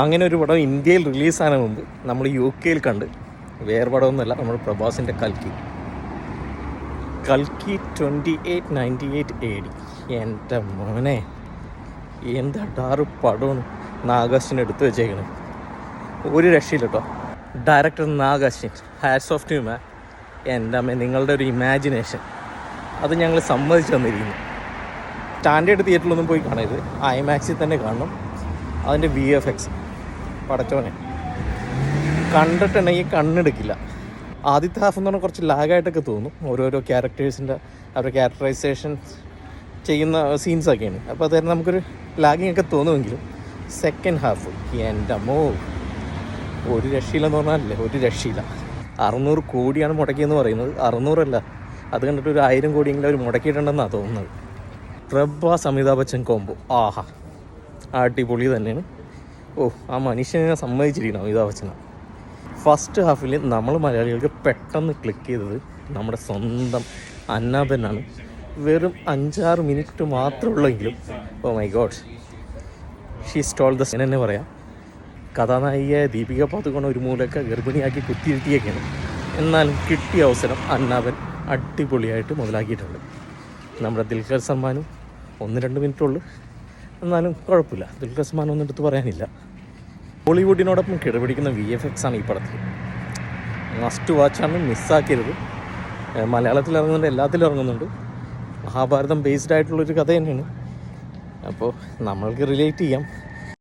അങ്ങനെ ഒരു പടം ഇന്ത്യയിൽ റിലീസാണ് മുമ്പ് നമ്മൾ UK കണ്ട്. വേറെ പടമൊന്നുമല്ല, നമ്മൾ പ്രഭാസിൻ്റെ കൽക്കി 2898 AD. എൻ്റെ മോനെ, എന്താ ഡാറ് പടമാണ് നാഗാശ്വിൻ എടുത്തു വെച്ചേക്കണത്. ഒരു രക്ഷയില്ല കേട്ടോ. ഡയറക്ടർ നാഗാശ്വിൻ, ഹാറ്റ്സ് ഓഫ് ടു മാൻ. എൻ്റെ അമ്മ, നിങ്ങളുടെ ഒരു ഇമാജിനേഷൻ അത് ഞങ്ങൾ സമ്മതിച്ചു തന്നിരിക്കുന്നു. സ്റ്റാൻഡേർഡ് തിയേറ്ററിലൊന്നും പോയി കാണരുത്, IMAX തന്നെ കാണണം. അതിൻ്റെ VFX പടച്ചോനെ കണ്ടിട്ടുണ്ടെങ്കിൽ കണ്ണെടുക്കില്ല. ആദ്യത്തെ ഹാഫ് എന്ന് പറഞ്ഞാൽ കുറച്ച് ലാഗായിട്ടൊക്കെ തോന്നും. ഓരോരോ ക്യാരക്ടേഴ്സിൻ്റെ അവരുടെ ക്യാരക്ടറൈസേഷൻ ചെയ്യുന്ന സീൻസൊക്കെയാണ്. അപ്പോൾ അതായത് നമുക്കൊരു ലാഗിങ് ഒക്കെ തോന്നുമെങ്കിലും സെക്കൻഡ് ഹാഫ് എൻ്റെ അമ്മോ ഒരു രക്ഷയില്ലെന്ന് പറഞ്ഞാലല്ലേ, ഒരു രക്ഷയില്ല. 600 കോടിയാണ് മുടക്കിയെന്ന് പറയുന്നത്. 600 അല്ല, അത് കണ്ടിട്ട് ഒരു 1000 കോടിയെങ്കിലും അവർ മുടക്കിയിട്ടുണ്ടെന്നാണ് തോന്നുന്നത്. പ്രഭാസ് അമിതാഭ് ബച്ചൻ കോംബോ ആഹാ അടിപൊളി തന്നെയാണ്. ആ മനുഷ്യനെ സമ്മതിച്ചിരിക്കണം അമിതാഭ് ബച്ചനെ. ഫസ്റ്റ് ഹാഫിൽ നമ്മൾ മലയാളികൾക്ക് പെട്ടെന്ന് ക്ലിക്ക് ചെയ്തത് നമ്മുടെ സ്വന്തം അന്നാബനാണ്. വെറും 5-6 മിനിറ്റ് മാത്രമേ ഉള്ളെങ്കിലും my god, she stole the scene തന്നെ പറയാം. കഥാനായികയായ ദീപിക പാദുകോൺ ഒരു മൂലൊക്കെ ഗർഭിണിയാക്കി കുത്തിയിരുത്തിയൊക്കെയാണ്. എന്നാലും കിട്ടിയ അവസരം അന്നാബൻ അടിപൊളിയായിട്ട് മുതലാക്കിയിട്ടുണ്ട്. നമ്മുടെ ദുൽഖർ സൽമാനും 1-2 മിനിറ്റുള്ളൂ, എന്നാലും കുഴപ്പമില്ല. ദുൽഖർ സൽമാൻ ഒന്നും എടുത്ത് പറയാനില്ല. ബോളിവുഡിനോടൊപ്പം കിടപിടിക്കുന്ന VFX ആണ് ഈ പടത്തിൽ. മസ്റ്റ് വാച്ചാണ്, മിസ്സാക്കരുത്. മലയാളത്തിൽ ഇറങ്ങുന്നുണ്ട്, എല്ലാത്തിലും ഇറങ്ങുന്നുണ്ട്. മഹാഭാരതം ബേസ്ഡ് ആയിട്ടുള്ളൊരു കഥ തന്നെയാണ്. അപ്പോൾ നമ്മൾക്ക് റിലേറ്റ് ചെയ്യാം.